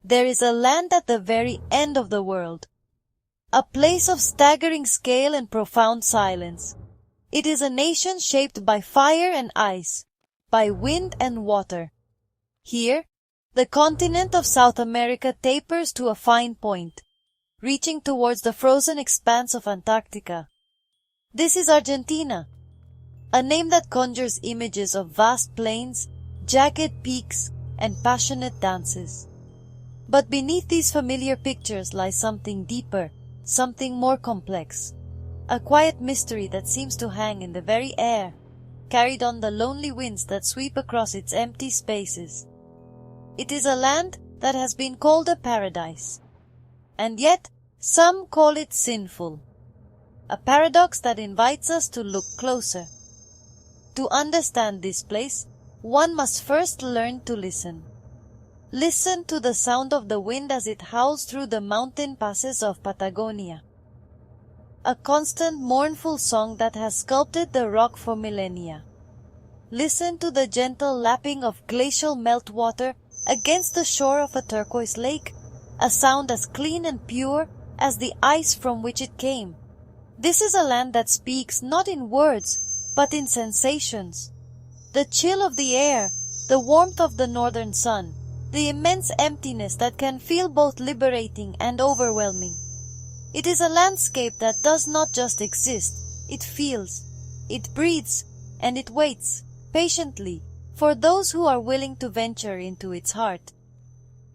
There is a land at the very end of the world, a place of staggering scale and profound silence. It is a nation shaped by fire and ice, by wind and water. Here, the continent of South America tapers to a fine point, reaching towards the frozen expanse of Antarctica. This is Argentina, a name that conjures images of vast plains, jagged peaks, and passionate dances. But beneath these familiar pictures lies something deeper, something more complex. A quiet mystery that seems to hang in the very air, carried on the lonely winds that sweep across its empty spaces. It is a land that has been called a paradise, and yet some call it sinful. A paradox that invites us to look closer. To understand this place, one must first learn to listen. Listen to the sound of the wind as it howls through the mountain passes of Patagonia. A constant mournful song that has sculpted the rock for millennia. Listen to the gentle lapping of glacial meltwater against the shore of a turquoise lake, a sound as clean and pure as the ice from which it came. This is a land that speaks not in words, but in sensations. The chill of the air, the warmth of the northern sun, the immense emptiness that can feel both liberating and overwhelming. It is a landscape that does not just exist, it feels, it breathes, and it waits, patiently, for those who are willing to venture into its heart.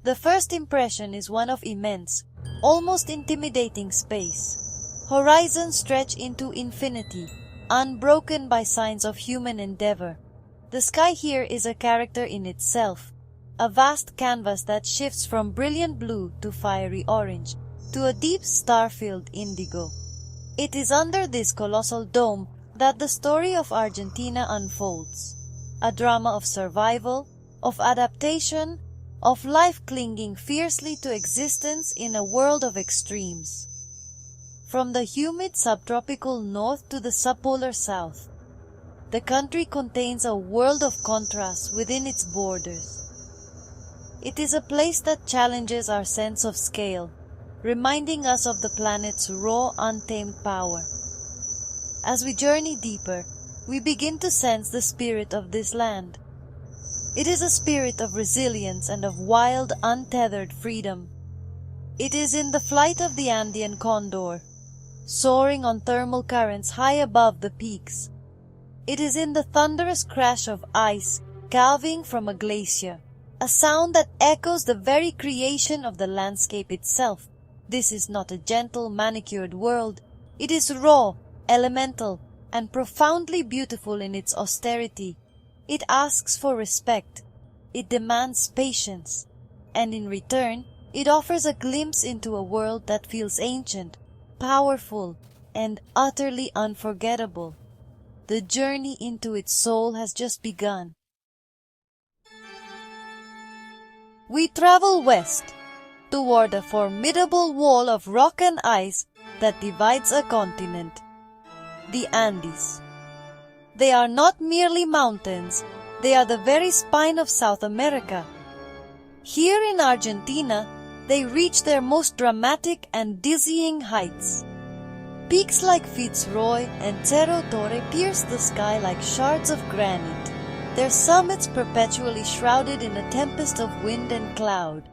The first impression is one of immense, almost intimidating space. Horizons stretch into infinity, unbroken by signs of human endeavor. The sky here is a character in itself, a vast canvas that shifts from brilliant blue to fiery orange, to a deep star-filled indigo. It is under this colossal dome that the story of Argentina unfolds, a drama of survival, of adaptation, of life clinging fiercely to existence in a world of extremes. From the humid subtropical north to the subpolar south, the country contains a world of contrasts within its borders. It is a place that challenges our sense of scale, reminding us of the planet's raw, untamed power. As we journey deeper, we begin to sense the spirit of this land. It is a spirit of resilience and of wild, untethered freedom. It is in the flight of the Andean condor, soaring on thermal currents high above the peaks. It is in the thunderous crash of ice calving from a glacier, a sound that echoes the very creation of the landscape itself. This is not a gentle, manicured world. It is raw, elemental, and profoundly beautiful in its austerity. It asks for respect. It demands patience. And in return, it offers a glimpse into a world that feels ancient, powerful, and utterly unforgettable. The journey into its soul has just begun. We travel west, toward a formidable wall of rock and ice that divides a continent, the Andes. They are not merely mountains, they are the very spine of South America. Here in Argentina, they reach their most dramatic and dizzying heights. Peaks like Fitzroy and Cerro Torre pierce the sky like shards of granite, their summits perpetually shrouded in a tempest of wind and cloud.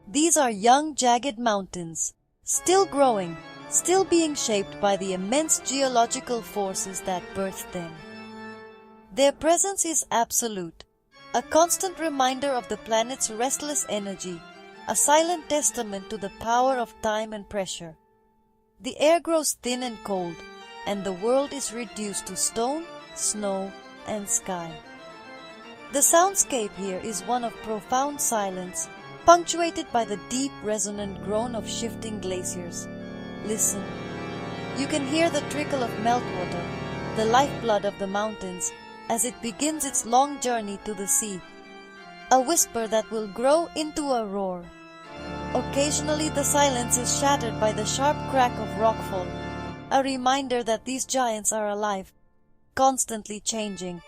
These are young, jagged mountains, still growing, still being shaped by the immense geological forces that birthed them. Their presence is absolute, a constant reminder of the planet's restless energy, a silent testament to the power of time and pressure. The air grows thin and cold, and the world is reduced to stone, snow, and sky. The soundscape here is one of profound silence, punctuated by the deep resonant groan of shifting glaciers. Listen. You can hear the trickle of meltwater, the lifeblood of the mountains, as it begins its long journey to the sea. A whisper that will grow into a roar. Occasionally the silence is shattered by the sharp crack of rockfall, a reminder that these giants are alive, constantly changing.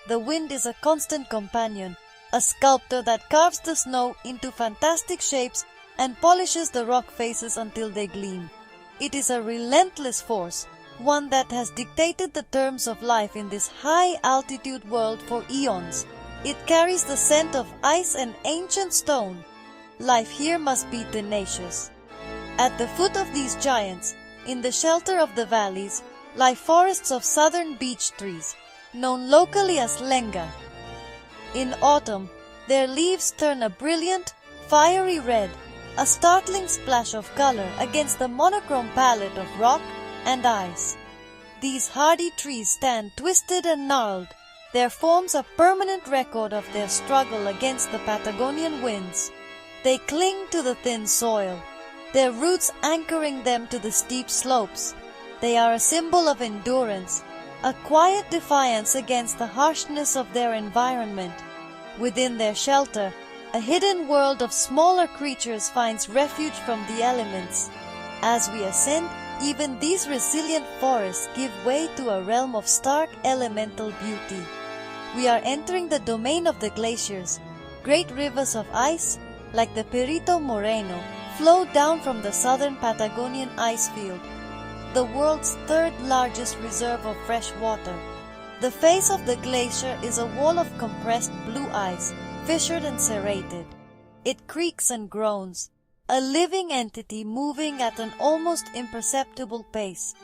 The wind is a constant companion, a sculptor that carves the snow into fantastic shapes and polishes the rock faces until they gleam. It is a relentless force, one that has dictated the terms of life in this high-altitude world for eons. It carries the scent of ice and ancient stone. Life here must be tenacious. At the foot of these giants, in the shelter of the valleys, lie forests of southern beech trees, known locally as lenga. In autumn, their leaves turn a brilliant, fiery red, a startling splash of color against the monochrome palette of rock and ice. These hardy trees stand twisted and gnarled, their forms a permanent record of their struggle against the Patagonian winds. They cling to the thin soil, their roots anchoring them to the steep slopes. They are a symbol of endurance, a quiet defiance against the harshness of their environment. Within their shelter, a hidden world of smaller creatures finds refuge from the elements. As we ascend, even these resilient forests give way to a realm of stark elemental beauty. We are entering the domain of the glaciers. Great rivers of ice, like the Perito Moreno, flow down from the southern Patagonian ice field, the world's third largest reserve of fresh water. The face of the glacier is a wall of compressed blue ice, fissured and serrated. It creaks and groans, a living entity moving at an almost imperceptible pace.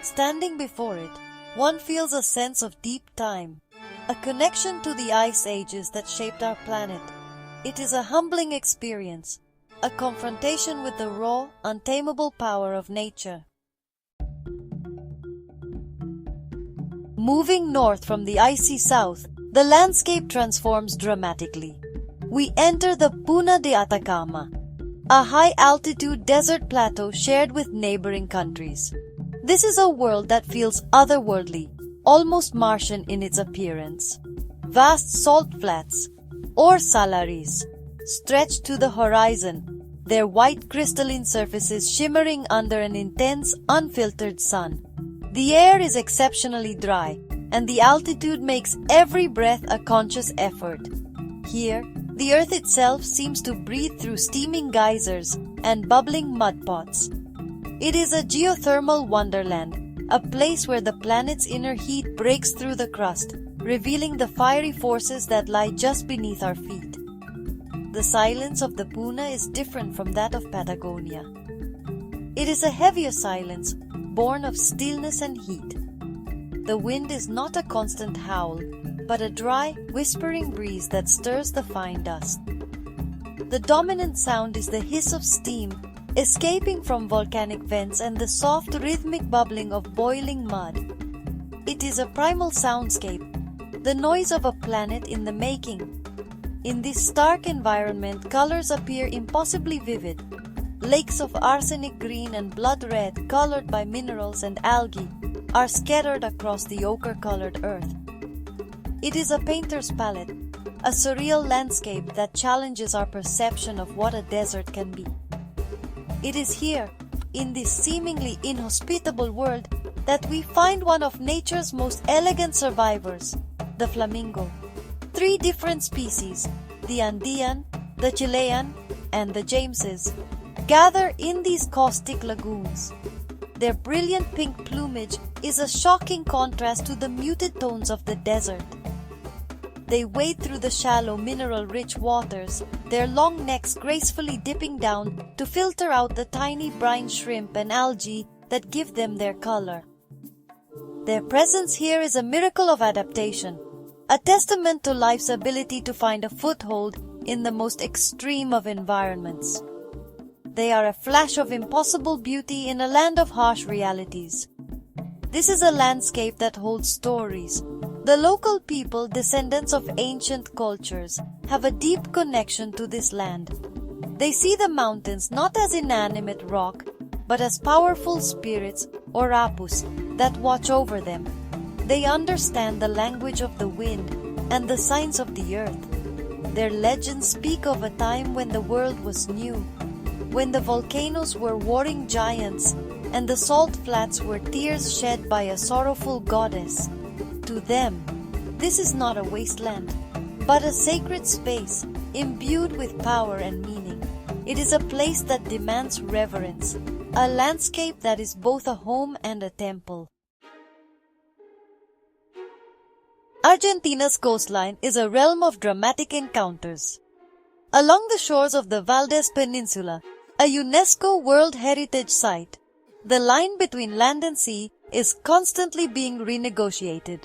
Standing before it, one feels a sense of deep time, a connection to the ice ages that shaped our planet. It is a humbling experience, a confrontation with the raw, untamable power of nature. Moving north from the icy south, the landscape transforms dramatically. We enter the Puna de Atacama, a high-altitude desert plateau shared with neighboring countries. This is a world that feels otherworldly, almost Martian in its appearance. Vast salt flats, or salaries, stretch to the horizon, their white crystalline surfaces shimmering under an intense, unfiltered sun. The air is exceptionally dry, and the altitude makes every breath a conscious effort. Here, the earth itself seems to breathe through steaming geysers and bubbling mud pots. It is a geothermal wonderland, a place where the planet's inner heat breaks through the crust, revealing the fiery forces that lie just beneath our feet. The silence of the Puna is different from that of Patagonia. It is a heavier silence, born of stillness and heat. The wind is not a constant howl, but a dry, whispering breeze that stirs the fine dust. The dominant sound is the hiss of steam escaping from volcanic vents and the soft, rhythmic bubbling of boiling mud. It is a primal soundscape, the noise of a planet in the making. In this stark environment, colors appear impossibly vivid. Lakes of arsenic green and blood red, colored by minerals and algae, are scattered across the ochre-colored earth. It is a painter's palette, a surreal landscape that challenges our perception of what a desert can be. It is here, in this seemingly inhospitable world, that we find one of nature's most elegant survivors, the flamingo. 3 different species, the Andean, the Chilean, and the Jameses, gather in these caustic lagoons. Their brilliant pink plumage is a shocking contrast to the muted tones of the desert. They wade through the shallow, mineral-rich waters, their long necks gracefully dipping down to filter out the tiny brine shrimp and algae that give them their color. Their presence here is a miracle of adaptation, a testament to life's ability to find a foothold in the most extreme of environments. They are a flash of impossible beauty in a land of harsh realities. This is a landscape that holds stories. The local people, descendants of ancient cultures, have a deep connection to this land. They see the mountains not as inanimate rock, but as powerful spirits or apus that watch over them. They understand the language of the wind and the signs of the earth. Their legends speak of a time when the world was new, when the volcanoes were warring giants and the salt flats were tears shed by a sorrowful goddess. To them, this is not a wasteland, but a sacred space imbued with power and meaning. It is a place that demands reverence, a landscape that is both a home and a temple. Argentina's coastline is a realm of dramatic encounters. Along the shores of the Valdez Peninsula, a UNESCO World Heritage Site, the line between land and sea is constantly being renegotiated.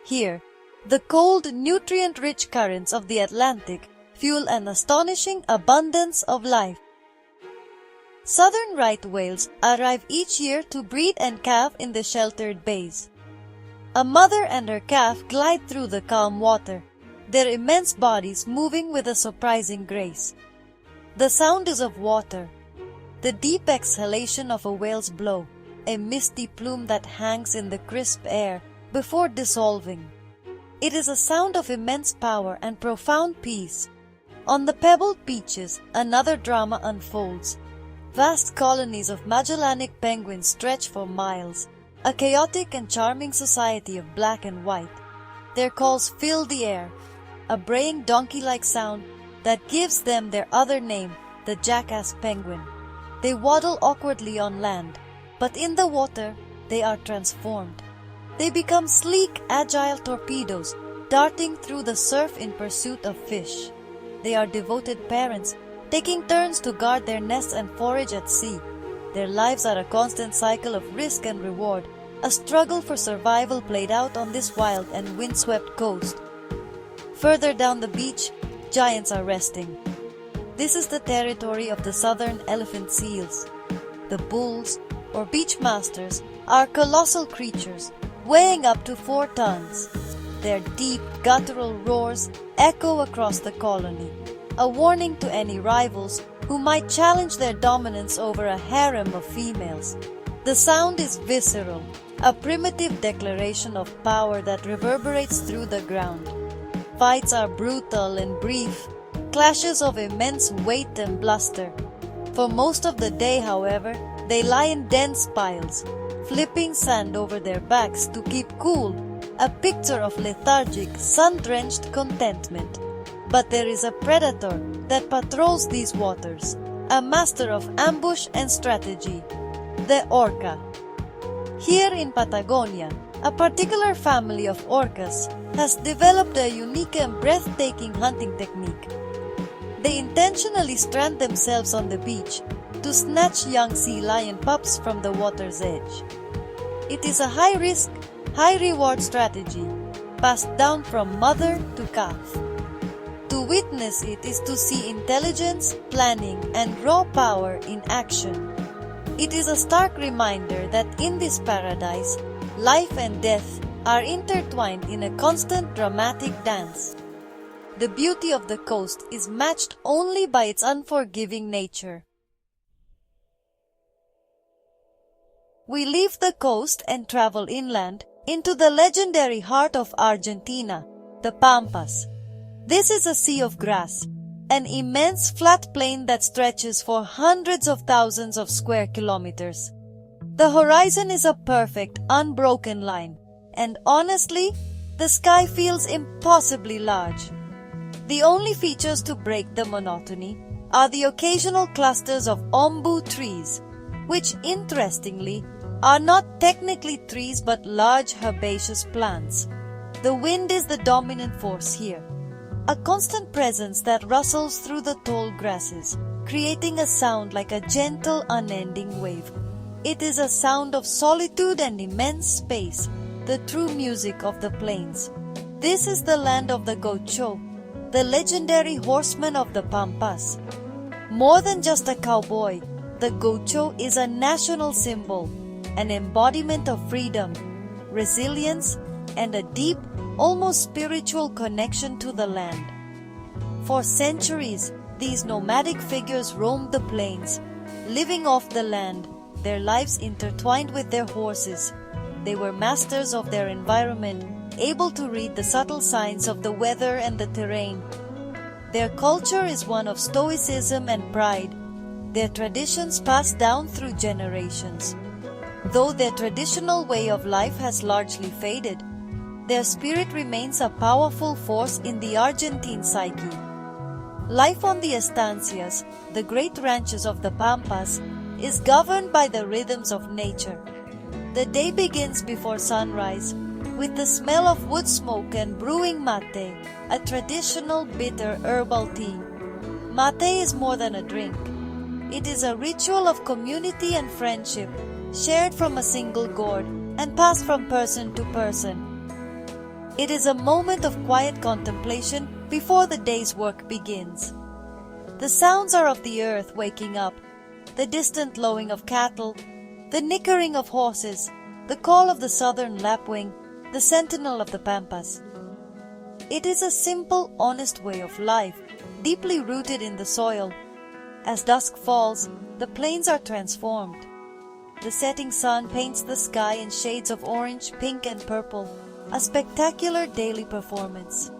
Here, the cold, nutrient-rich currents of the Atlantic fuel an astonishing abundance of life. Southern right whales arrive each year to breed and calve in the sheltered bays. A mother and her calf glide through the calm water, their immense bodies moving with a surprising grace. The sound is of water, the deep exhalation of a whale's blow, a misty plume that hangs in the crisp air before dissolving. It is a sound of immense power and profound peace. On the pebbled beaches, another drama unfolds. Vast colonies of Magellanic penguins stretch for miles, a chaotic and charming society of black and white. Their calls fill the air, a braying donkey-like sound that gives them their other name, the jackass penguin. They waddle awkwardly on land, but in the water, they are transformed. They become sleek, agile torpedoes, darting through the surf in pursuit of fish. They are devoted parents, taking turns to guard their nests and forage at sea. Their lives are a constant cycle of risk and reward, a struggle for survival played out on this wild and windswept coast. Further down the beach, giants are resting. This is the territory of the southern elephant seals. The bulls, or beach masters, are colossal creatures, weighing up to 4 tons. Their deep, guttural roars echo across the colony, a warning to any rivals who might challenge their dominance over a harem of females. The sound is visceral, a primitive declaration of power that reverberates through the ground. Fights are brutal and brief, clashes of immense weight and bluster. For most of the day, however, they lie in dense piles, flipping sand over their backs to keep cool, a picture of lethargic, sun-drenched contentment. But there is a predator that patrols these waters, a master of ambush and strategy, the orca. Here in Patagonia, a particular family of orcas has developed a unique and breathtaking hunting technique. They intentionally strand themselves on the beach to snatch young sea lion pups from the water's edge. It is a high-risk, high-reward strategy passed down from mother to calf. To witness it is to see intelligence, planning, and raw power in action. It is a stark reminder that in this paradise, life and death are intertwined in a constant dramatic dance. The beauty of the coast is matched only by its unforgiving nature. We leave the coast and travel inland into the legendary heart of Argentina, the Pampas. This is a sea of grass, an immense flat plain that stretches for hundreds of thousands of square kilometers. The horizon is a perfect, unbroken line, and honestly, the sky feels impossibly large. The only features to break the monotony are the occasional clusters of ombu trees, which, interestingly, are not technically trees but large herbaceous plants. The wind is the dominant force here, a constant presence that rustles through the tall grasses, creating a sound like a gentle, unending wave. It is a sound of solitude and immense space, the true music of the plains. This is the land of the gaucho, the legendary horseman of the Pampas. More than just a cowboy, the gaucho is a national symbol, an embodiment of freedom, resilience, and a deep, almost spiritual connection to the land. For centuries, these nomadic figures roamed the plains, living off the land, their lives intertwined with their horses. They were masters of their environment, able to read the subtle signs of the weather and the terrain. Their culture is one of stoicism and pride, their traditions passed down through generations. Though their traditional way of life has largely faded, their spirit remains a powerful force in the Argentine psyche. Life on the estancias, the great ranches of the Pampas, is governed by the rhythms of nature. The day begins before sunrise, with the smell of wood smoke and brewing mate, a traditional bitter herbal tea. Mate is more than a drink. It is a ritual of community and friendship, shared from a single gourd and passed from person to person. It is a moment of quiet contemplation before the day's work begins. The sounds are of the earth waking up, the distant lowing of cattle, the nickering of horses, the call of the southern lapwing, the sentinel of the pampas. It is a simple, honest way of life, deeply rooted in the soil. As dusk falls, the plains are transformed. The setting sun paints the sky in shades of orange, pink and purple, a spectacular daily performance.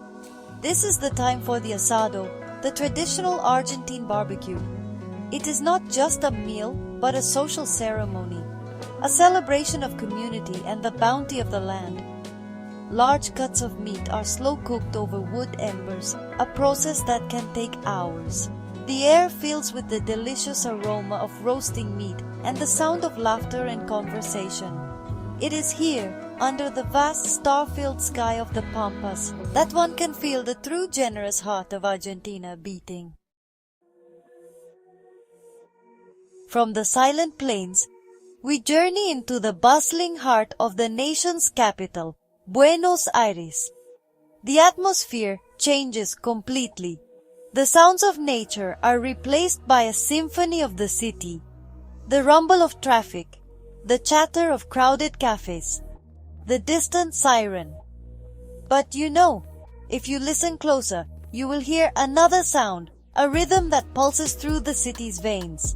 This is the time for the asado, the traditional Argentine barbecue. It is not just a meal, but a social ceremony, a celebration of community and the bounty of the land. Large cuts of meat are slow cooked over wood embers, a process that can take hours. The air fills with the delicious aroma of roasting meat and the sound of laughter and conversation. It is here, under the vast star-filled sky of the Pampas, that one can feel the true generous heart of Argentina beating. From the silent plains, we journey into the bustling heart of the nation's capital, Buenos Aires. The atmosphere changes completely. The sounds of nature are replaced by a symphony of the city. The rumble of traffic, the chatter of crowded cafes, the distant siren. But you know, if you listen closer, you will hear another sound, a rhythm that pulses through the city's veins.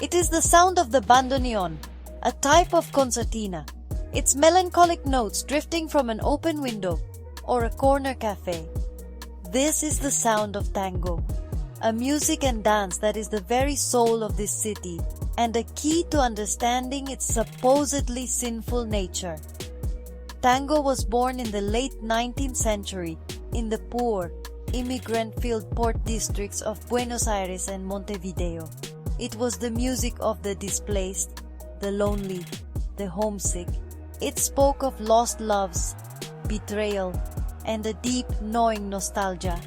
It is the sound of the bandoneon, a type of concertina, its melancholic notes drifting from an open window or a corner cafe. This is the sound of tango, a music and dance that is the very soul of this city and a key to understanding its supposedly sinful nature. Tango was born in the late 19th century in the poor, immigrant-filled port districts of Buenos Aires and Montevideo. It was the music of the displaced, the lonely, the homesick. It spoke of lost loves, betrayal, and a deep, gnawing nostalgia.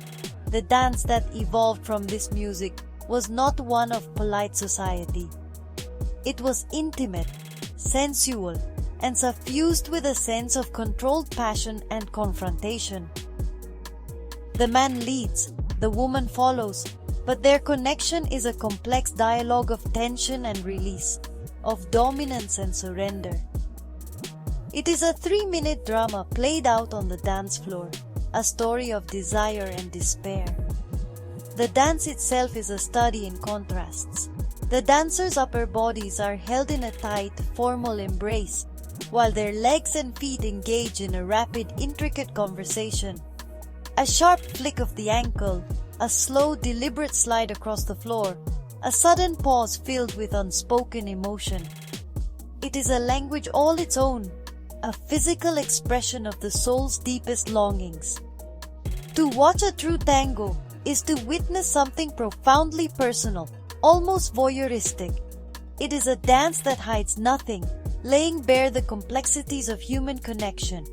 The dance that evolved from this music was not one of polite society. It was intimate, sensual, and suffused with a sense of controlled passion and confrontation. The man leads, the woman follows, but their connection is a complex dialogue of tension and release, of dominance and surrender. It is a 3-minute drama played out on the dance floor, a story of desire and despair. The dance itself is a study in contrasts. The dancers' upper bodies are held in a tight, formal embrace, while their legs and feet engage in a rapid, intricate conversation. A sharp flick of the ankle, a slow, deliberate slide across the floor, a sudden pause filled with unspoken emotion. It is a language all its own, a physical expression of the soul's deepest longings. To watch a true tango is to witness something profoundly personal, almost voyeuristic. It is a dance that hides nothing, laying bare the complexities of human connection.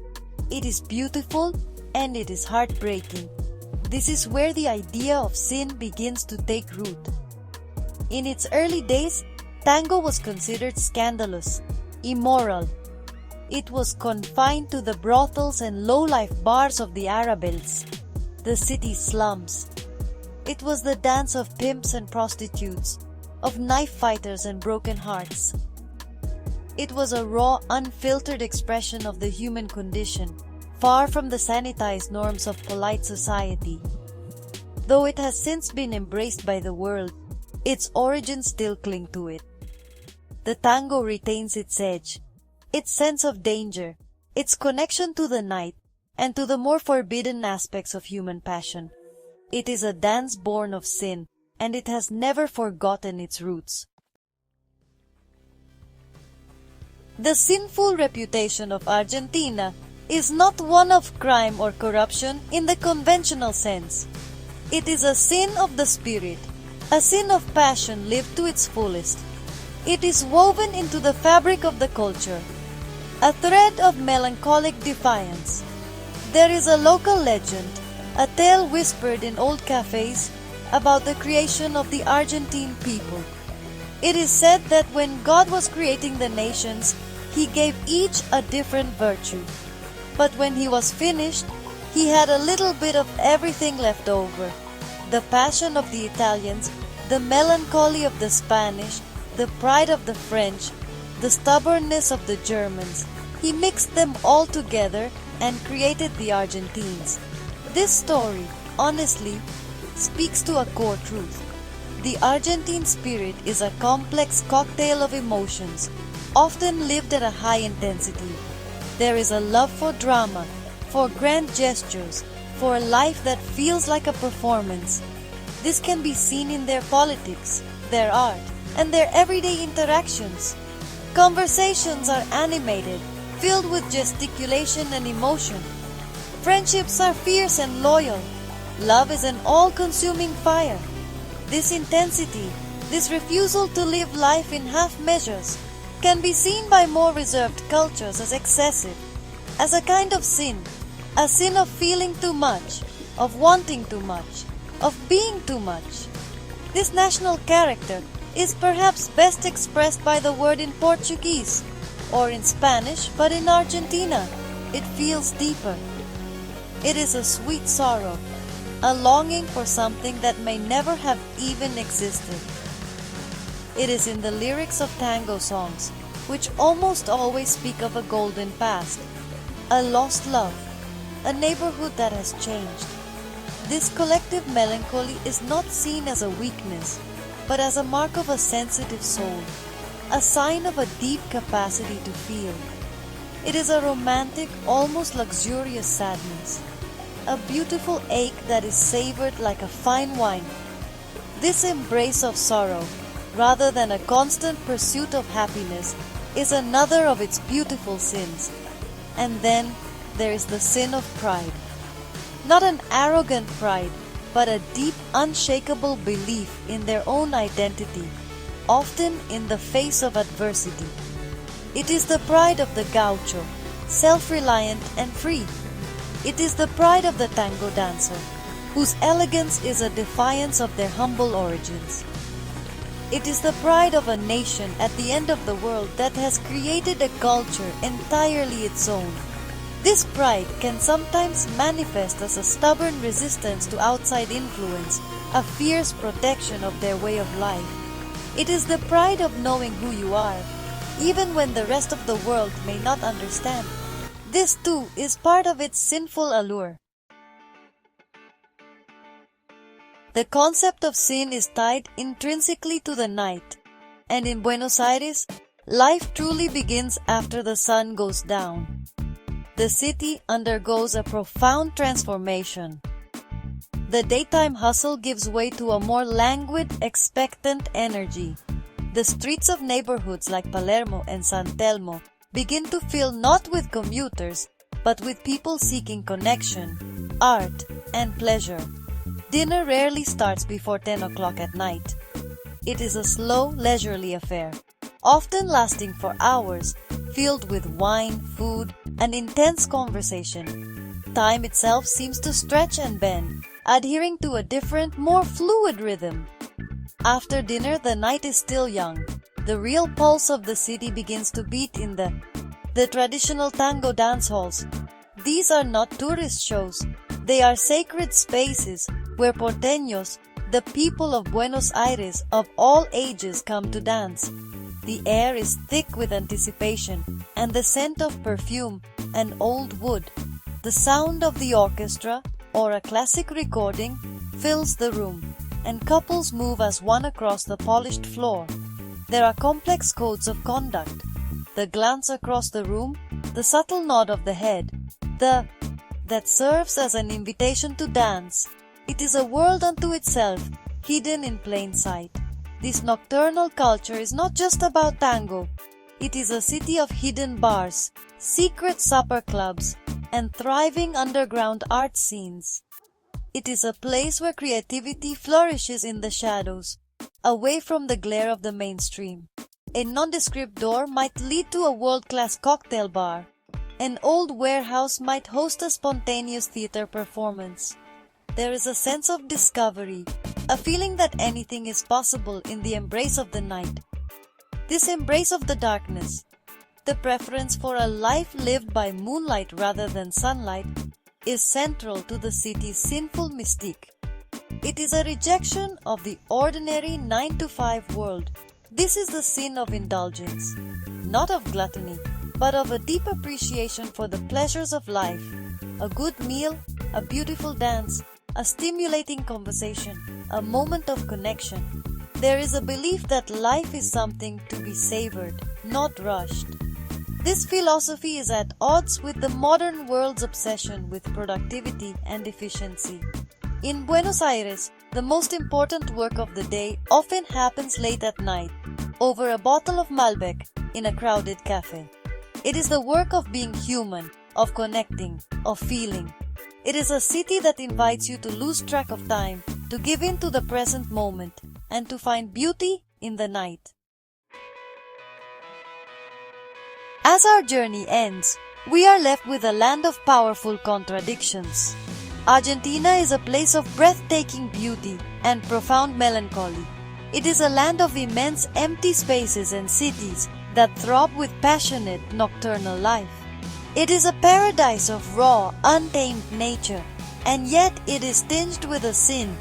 It is beautiful and it is heartbreaking. This is where the idea of sin begins to take root. In its early days, tango was considered scandalous, immoral. It was confined to the brothels and low-life bars of the Arabelles, the city's slums. It was the dance of pimps and prostitutes, of knife fighters and broken hearts. It was a raw, unfiltered expression of the human condition, far from the sanitized norms of polite society. Though it has since been embraced by the world, its origins still cling to it. The tango retains its edge, its sense of danger, its connection to the night, and to the more forbidden aspects of human passion. It is a dance born of sin, and it has never forgotten its roots. The sinful reputation of Argentina is not one of crime or corruption in the conventional sense. It is a sin of the spirit, a sin of passion lived to its fullest. It is woven into the fabric of the culture, a thread of melancholic defiance. There is a local legend, a tale whispered in old cafes about the creation of the Argentine people. It is said that when God was creating the nations, He gave each a different virtue. But when He was finished, He had a little bit of everything left over. The passion of the Italians, the melancholy of the Spanish, the pride of the French, the stubbornness of the Germans. He mixed them all together and created the Argentines. This story, honestly, speaks to a core truth. The Argentine spirit is a complex cocktail of emotions, often lived at a high intensity. There is a love for drama, for grand gestures, for a life that feels like a performance. This can be seen in their politics, their art, and their everyday interactions. Conversations are animated, filled with gesticulation and emotion. Friendships are fierce and loyal. Love is an all-consuming fire. This intensity, this refusal to live life in half measures, can be seen by more reserved cultures as excessive, as a kind of sin, a sin of feeling too much, of wanting too much, of being too much. This national character is perhaps best expressed by the word in Portuguese, or in Spanish, but in Argentina, it feels deeper. It is a sweet sorrow, a longing for something that may never have even existed. It is in the lyrics of tango songs, which almost always speak of a golden past, a lost love, a neighborhood that has changed. This collective melancholy is not seen as a weakness, but as a mark of a sensitive soul, a sign of a deep capacity to feel. It is a romantic, almost luxurious sadness, a beautiful ache that is savored like a fine wine. This embrace of sorrow, rather than a constant pursuit of happiness, is another of its beautiful sins. And then there is the sin of pride. Not an arrogant pride, but a deep, unshakable belief in their own identity, often in the face of adversity. It is the pride of the gaucho, self-reliant and free. It is the pride of the tango dancer, whose elegance is a defiance of their humble origins. It is the pride of a nation at the end of the world that has created a culture entirely its own. This pride can sometimes manifest as a stubborn resistance to outside influence, a fierce protection of their way of life. It is the pride of knowing who you are, even when the rest of the world may not understand. This too is part of its sinful allure. The concept of sin is tied intrinsically to the night, and in Buenos Aires, life truly begins after the sun goes down. The city undergoes a profound transformation. The daytime hustle gives way to a more languid, expectant energy. The streets of neighborhoods like Palermo and San Telmo begin to fill not with commuters, but with people seeking connection, art, and pleasure. Dinner rarely starts before 10 o'clock at night. It is a slow, leisurely affair, often lasting for hours, filled with wine, food, and intense conversation. Time itself seems to stretch and bend, adhering to a different, more fluid rhythm. After dinner, the night is still young. The real pulse of the city begins to beat in the traditional tango dance halls. These are not tourist shows. They are sacred spaces where porteños, the people of Buenos Aires of all ages, come to dance. The air is thick with anticipation and the scent of perfume and old wood. The sound of the orchestra or a classic recording fills the room, and couples move as one across the polished floor. There are complex codes of conduct. The glance across the room, the subtle nod of the head, that serves as an invitation to dance. It is a world unto itself, hidden in plain sight. This nocturnal culture is not just about tango. It is a city of hidden bars, secret supper clubs, and thriving underground art scenes. It is a place where creativity flourishes in the shadows, away from the glare of the mainstream. A nondescript door might lead to a world-class cocktail bar. An old warehouse might host a spontaneous theater performance. There is a sense of discovery, a feeling that anything is possible in the embrace of the night. This embrace of the darkness, the preference for a life lived by moonlight rather than sunlight, is central to the city's sinful mystique. It is a rejection of the ordinary 9-to-5 world. This is the sin of indulgence, not of gluttony, but of a deep appreciation for the pleasures of life. A good meal, a beautiful dance, a stimulating conversation, a moment of connection. There is a belief that life is something to be savored, not rushed. This philosophy is at odds with the modern world's obsession with productivity and efficiency. In Buenos Aires, the most important work of the day often happens late at night, over a bottle of Malbec in a crowded cafe. It is the work of being human, of connecting, of feeling. It is a city that invites you to lose track of time, to give in to the present moment, and to find beauty in the night. As our journey ends, we are left with a land of powerful contradictions. Argentina is a place of breathtaking beauty and profound melancholy. It is a land of immense empty spaces and cities that throb with passionate nocturnal life. It is a paradise of raw, untamed nature, and yet it is tinged with a sin,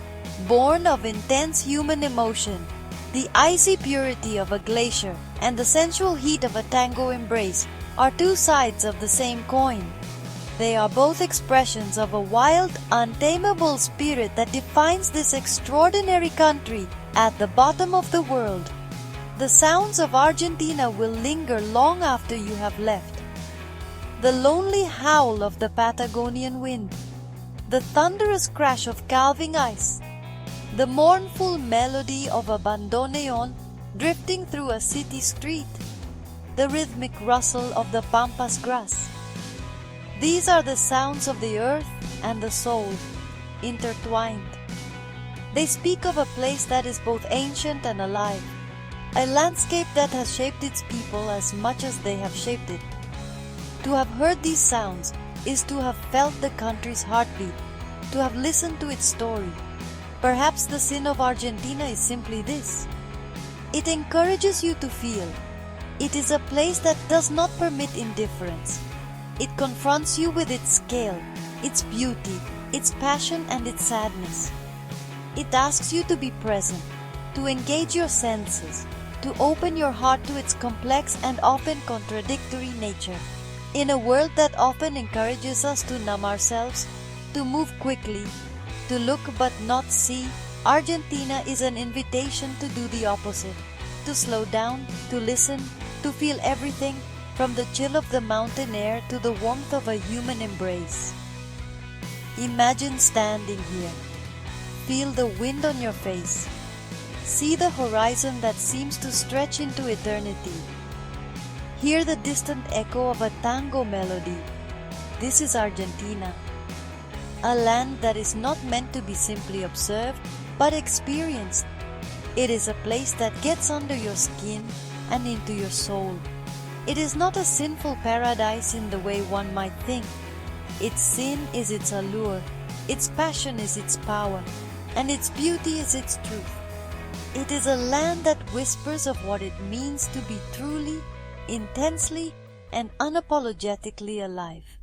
born of intense human emotion. The icy purity of a glacier and the sensual heat of a tango embrace are two sides of the same coin. They are both expressions of a wild, untamable spirit that defines this extraordinary country at the bottom of the world. The sounds of Argentina will linger long after you have left. The lonely howl of the Patagonian wind, the thunderous crash of calving ice, the mournful melody of a bandoneon drifting through a city street, the rhythmic rustle of the pampas grass. These are the sounds of the earth and the soul, intertwined. They speak of a place that is both ancient and alive, a landscape that has shaped its people as much as they have shaped it. To have heard these sounds is to have felt the country's heartbeat, to have listened to its story. Perhaps the sin of Argentina is simply this. It encourages you to feel. It is a place that does not permit indifference. It confronts you with its scale, its beauty, its passion and its sadness. It asks you to be present, to engage your senses, to open your heart to its complex and often contradictory nature. In a world that often encourages us to numb ourselves, to move quickly, to look but not see, Argentina is an invitation to do the opposite, to slow down, to listen, to feel everything, from the chill of the mountain air to the warmth of a human embrace. Imagine standing here. Feel the wind on your face. See the horizon that seems to stretch into eternity. Hear the distant echo of a tango melody. This is Argentina, a land that is not meant to be simply observed, but experienced. It is a place that gets under your skin and into your soul. It is not a sinful paradise in the way one might think. Its sin is its allure, its passion is its power, and its beauty is its truth. It is a land that whispers of what it means to be truly, intensely, and unapologetically alive.